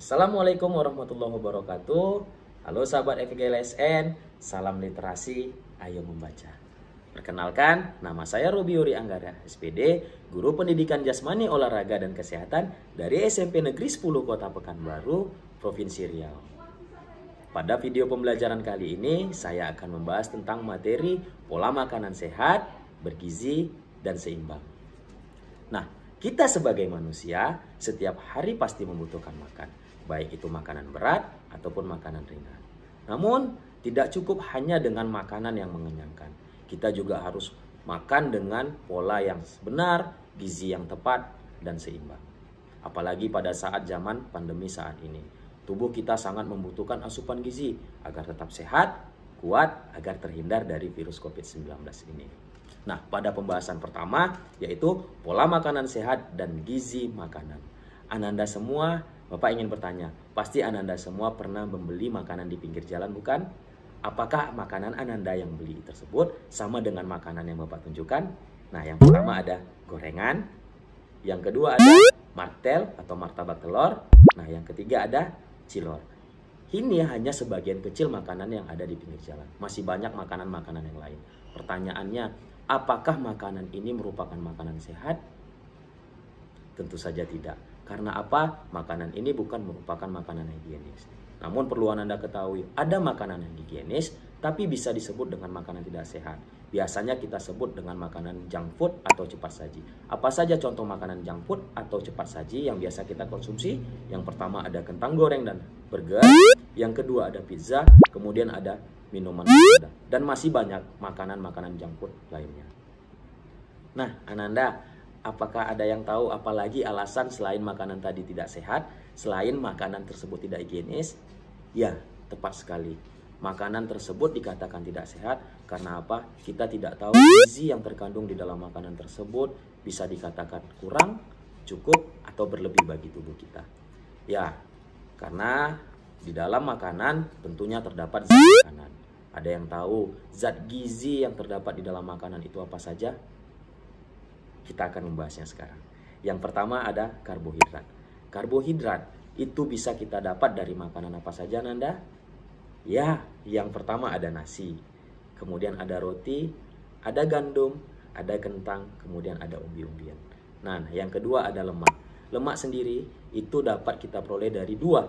Assalamualaikum warahmatullahi wabarakatuh. Halo sahabat FG LSN, salam literasi, ayo membaca. Perkenalkan, nama saya Robi Yuri Anggara, SPD, Guru Pendidikan Jasmani, Olahraga, dan Kesehatan dari SMP Negeri 10 Kota Pekanbaru, Provinsi Riau. Pada video pembelajaran kali ini, saya akan membahas tentang materi pola makanan sehat, bergizi, dan seimbang. Nah, kita sebagai manusia setiap hari pasti membutuhkan makan, baik itu makanan berat ataupun makanan ringan. Namun, tidak cukup hanya dengan makanan yang mengenyangkan. Kita juga harus makan dengan pola yang benar, gizi yang tepat, dan seimbang. Apalagi pada saat zaman pandemi saat ini. Tubuh kita sangat membutuhkan asupan gizi agar tetap sehat, kuat, agar terhindar dari virus COVID-19 ini. Nah, pada pembahasan pertama yaitu pola makanan sehat dan gizi makanan. Ananda semua, Bapak ingin bertanya, pasti Ananda semua pernah membeli makanan di pinggir jalan, bukan? Apakah makanan Ananda yang beli tersebut sama dengan makanan yang Bapak tunjukkan? Nah, yang pertama ada gorengan, yang kedua ada martel atau martabak telur, nah yang ketiga ada cilor. Ini hanya sebagian kecil makanan yang ada di pinggir jalan. Masih banyak makanan-makanan yang lain. Pertanyaannya, apakah makanan ini merupakan makanan sehat? Tentu saja tidak. Karena apa? Makanan ini bukan merupakan makanan higienis. Namun perlu Anda ketahui, ada makanan yang higienis, tapi bisa disebut dengan makanan tidak sehat. Biasanya kita sebut dengan makanan junk food atau cepat saji. Apa saja contoh makanan junk food atau cepat saji yang biasa kita konsumsi? Yang pertama ada kentang goreng dan burger. Yang kedua ada pizza. Kemudian ada minuman soda. Dan masih banyak makanan-makanan junk food lainnya. Nah, Ananda, apakah ada yang tahu apalagi alasan selain makanan tadi tidak sehat, selain makanan tersebut tidak higienis? Ya, tepat sekali. Makanan tersebut dikatakan tidak sehat karena apa? Kita tidak tahu gizi yang terkandung di dalam makanan tersebut bisa dikatakan kurang, cukup, atau berlebih bagi tubuh kita. Ya, karena di dalam makanan tentunya terdapat zat makanan. Ada yang tahu zat gizi yang terdapat di dalam makanan itu apa saja? Kita akan membahasnya sekarang. Yang pertama ada karbohidrat. Karbohidrat itu bisa kita dapat dari makanan apa saja, Nanda? Ya, yang pertama ada nasi. Kemudian ada roti, ada gandum, ada kentang, kemudian ada umbi-umbian. Nah, yang kedua ada lemak. Lemak sendiri itu dapat kita peroleh dari dua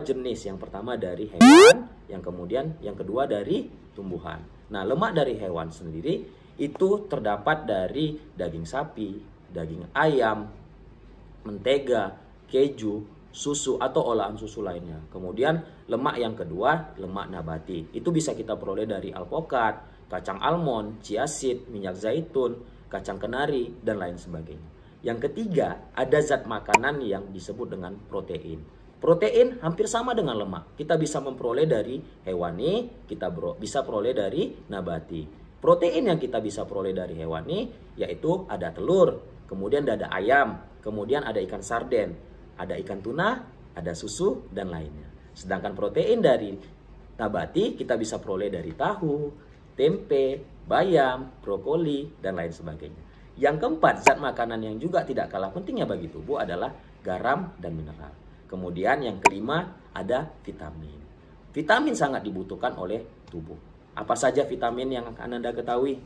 jenis. Yang pertama dari hewan, yang kedua dari tumbuhan. Nah, lemak dari hewan sendiri itu terdapat dari daging sapi, daging ayam, mentega, keju, susu atau olahan susu lainnya. Kemudian lemak yang kedua, lemak nabati. Itu bisa kita peroleh dari alpukat, kacang almond, chia seed, minyak zaitun, kacang kenari, dan lain sebagainya. Yang ketiga, ada zat makanan yang disebut dengan protein. Protein hampir sama dengan lemak. Kita bisa memperoleh dari hewani, kita bisa peroleh dari nabati. Protein yang kita bisa peroleh dari hewani yaitu ada telur, kemudian ada ayam, kemudian ada ikan sarden, ada ikan tuna, ada susu, dan lainnya. Sedangkan protein dari nabati kita bisa peroleh dari tahu, tempe, bayam, brokoli, dan lain sebagainya. Yang keempat, zat makanan yang juga tidak kalah pentingnya bagi tubuh adalah garam dan mineral. Kemudian yang kelima ada vitamin. Vitamin sangat dibutuhkan oleh tubuh. Apa saja vitamin yang Anda ketahui?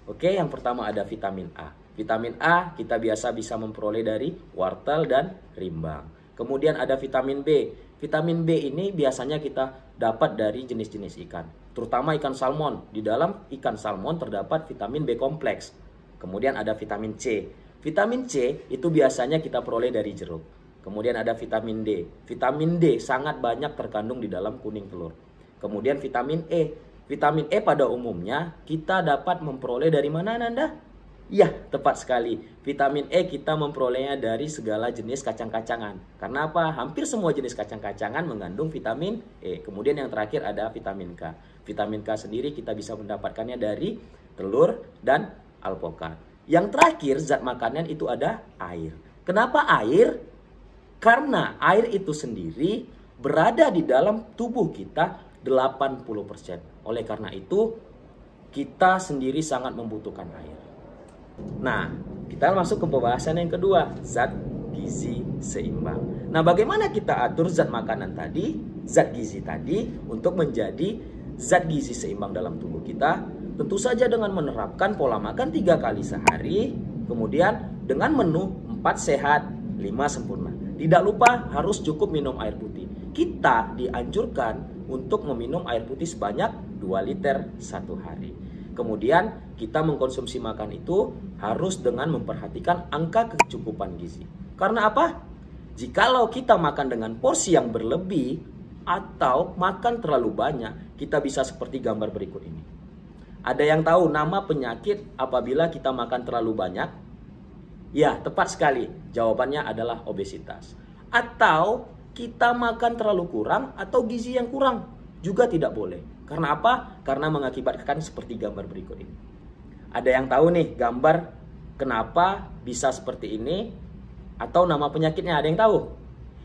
Oke, yang pertama ada vitamin A. Vitamin A kita biasa bisa memperoleh dari wortel dan rimbang. Kemudian ada vitamin B. Vitamin B ini biasanya kita dapat dari jenis-jenis ikan, terutama ikan salmon. Di dalam ikan salmon terdapat vitamin B kompleks. Kemudian ada vitamin C. Vitamin C itu biasanya kita peroleh dari jeruk. Kemudian ada vitamin D. Vitamin D sangat banyak terkandung di dalam kuning telur. Kemudian vitamin E. Vitamin E pada umumnya kita dapat memperoleh dari mana, Nanda? Ya, tepat sekali. Vitamin E kita memperolehnya dari segala jenis kacang-kacangan. Karena apa? Hampir semua jenis kacang-kacangan mengandung vitamin E. Kemudian yang terakhir ada vitamin K. Vitamin K sendiri kita bisa mendapatkannya dari telur dan alpukat. Yang terakhir zat makanan itu ada air. Kenapa air? Karena air itu sendiri berada di dalam tubuh kita 80%. Oleh karena itu, kita sendiri sangat membutuhkan air. Nah, kita masuk ke pembahasan yang kedua, zat gizi seimbang. Nah, bagaimana kita atur zat makanan tadi, zat gizi tadi untuk menjadi zat gizi seimbang dalam tubuh kita? Tentu saja dengan menerapkan pola makan 3 kali sehari, kemudian dengan menu 4 sehat, 5 sempurna. Tidak lupa harus cukup minum air putih. Kita dianjurkan untuk meminum air putih sebanyak 2 liter satu hari. Kemudian kita mengkonsumsi makan itu harus dengan memperhatikan angka kecukupan gizi. Karena apa? Jikalau kita makan dengan porsi yang berlebih atau makan terlalu banyak, kita bisa seperti gambar berikut ini. Ada yang tahu nama penyakit apabila kita makan terlalu banyak? Ya, tepat sekali. Jawabannya adalah obesitas. Atau kita makan terlalu kurang atau gizi yang kurang juga tidak boleh. Karena apa? Karena mengakibatkan seperti gambar berikut ini. Ada yang tahu nih gambar kenapa bisa seperti ini? Atau nama penyakitnya ada yang tahu?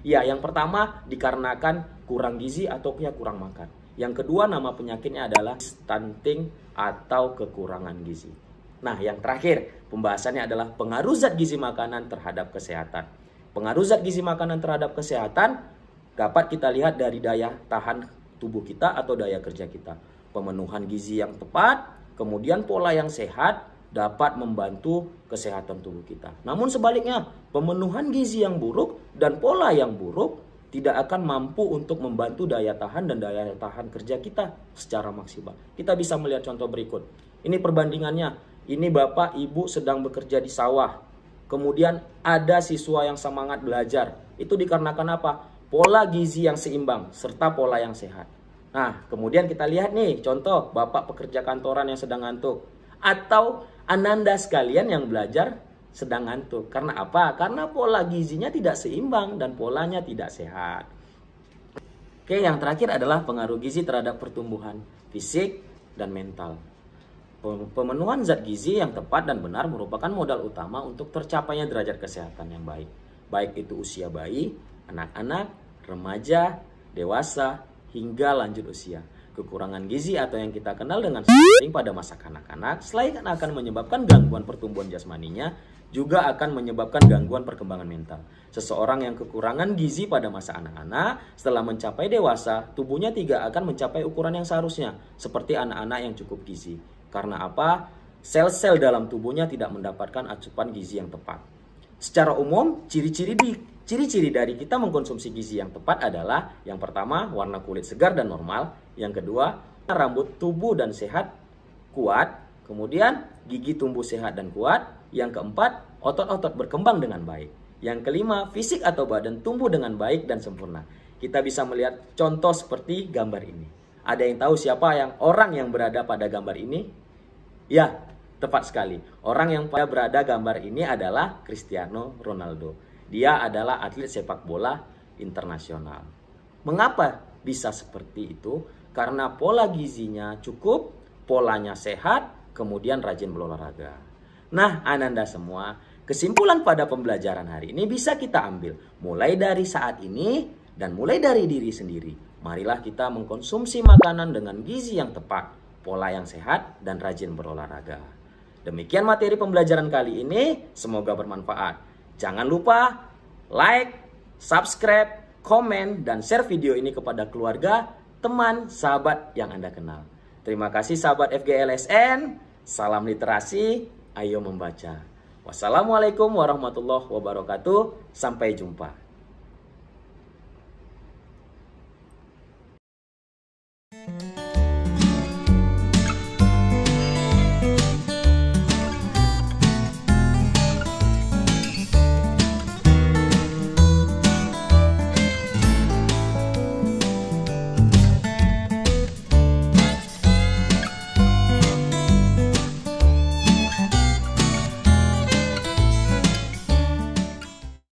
Ya, yang pertama dikarenakan kurang gizi atau kurang makan. Yang kedua nama penyakitnya adalah stunting atau kekurangan gizi. Nah, yang terakhir pembahasannya adalah pengaruh zat gizi makanan terhadap kesehatan. Pengaruh zat gizi makanan terhadap kesehatan dapat kita lihat dari daya tahan tubuh kita atau daya kerja kita. Pemenuhan gizi yang tepat, kemudian pola yang sehat dapat membantu kesehatan tubuh kita. Namun sebaliknya, pemenuhan gizi yang buruk dan pola yang buruk tidak akan mampu untuk membantu daya tahan dan daya tahan kerja kita secara maksimal. Kita bisa melihat contoh berikut. Ini perbandingannya. Ini bapak ibu sedang bekerja di sawah. Kemudian ada siswa yang semangat belajar. Itu dikarenakan apa? Pola gizi yang seimbang serta pola yang sehat. Nah, kemudian kita lihat nih contoh bapak pekerja kantoran yang sedang ngantuk. Atau Ananda sekalian yang belajar sedang ngantuk. Karena apa? Karena pola gizinya tidak seimbang dan polanya tidak sehat. Oke, yang terakhir adalah pengaruh gizi terhadap pertumbuhan fisik dan mental. Pemenuhan zat gizi yang tepat dan benar merupakan modal utama untuk tercapainya derajat kesehatan yang baik. Baik itu usia bayi, anak-anak, remaja, dewasa, hingga lanjut usia. Kekurangan gizi atau yang kita kenal dengan stunting pada masa kanak-kanak selain akan menyebabkan gangguan pertumbuhan jasmaninya, juga akan menyebabkan gangguan perkembangan mental. Seseorang yang kekurangan gizi pada masa anak-anak setelah mencapai dewasa, tubuhnya tidak akan mencapai ukuran yang seharusnya, seperti anak-anak yang cukup gizi. Karena apa? Sel-sel dalam tubuhnya tidak mendapatkan asupan gizi yang tepat. Secara umum, ciri-ciri dari kita mengkonsumsi gizi yang tepat adalah yang pertama, warna kulit segar dan normal. Yang kedua, rambut tubuh dan sehat, kuat. Kemudian, gigi tumbuh sehat dan kuat. Yang keempat, otot-otot berkembang dengan baik. Yang kelima, fisik atau badan tumbuh dengan baik dan sempurna. Kita bisa melihat contoh seperti gambar ini. Ada yang tahu siapa orang yang berada pada gambar ini? Ya, tepat sekali. Orang yang berada gambar ini adalah Cristiano Ronaldo. Dia adalah atlet sepak bola internasional. Mengapa bisa seperti itu? Karena pola gizinya cukup, polanya sehat, kemudian rajin berolahraga. Nah, Ananda semua, kesimpulan pada pembelajaran hari ini bisa kita ambil mulai dari saat ini dan mulai dari diri sendiri. Marilah kita mengkonsumsi makanan dengan gizi yang tepat, pola yang sehat, dan rajin berolahraga. Demikian materi pembelajaran kali ini, semoga bermanfaat. Jangan lupa like, subscribe, komen, dan share video ini kepada keluarga, teman, sahabat yang Anda kenal. Terima kasih sahabat FGLSN, salam literasi, ayo membaca. Wassalamualaikum warahmatullahi wabarakatuh, sampai jumpa.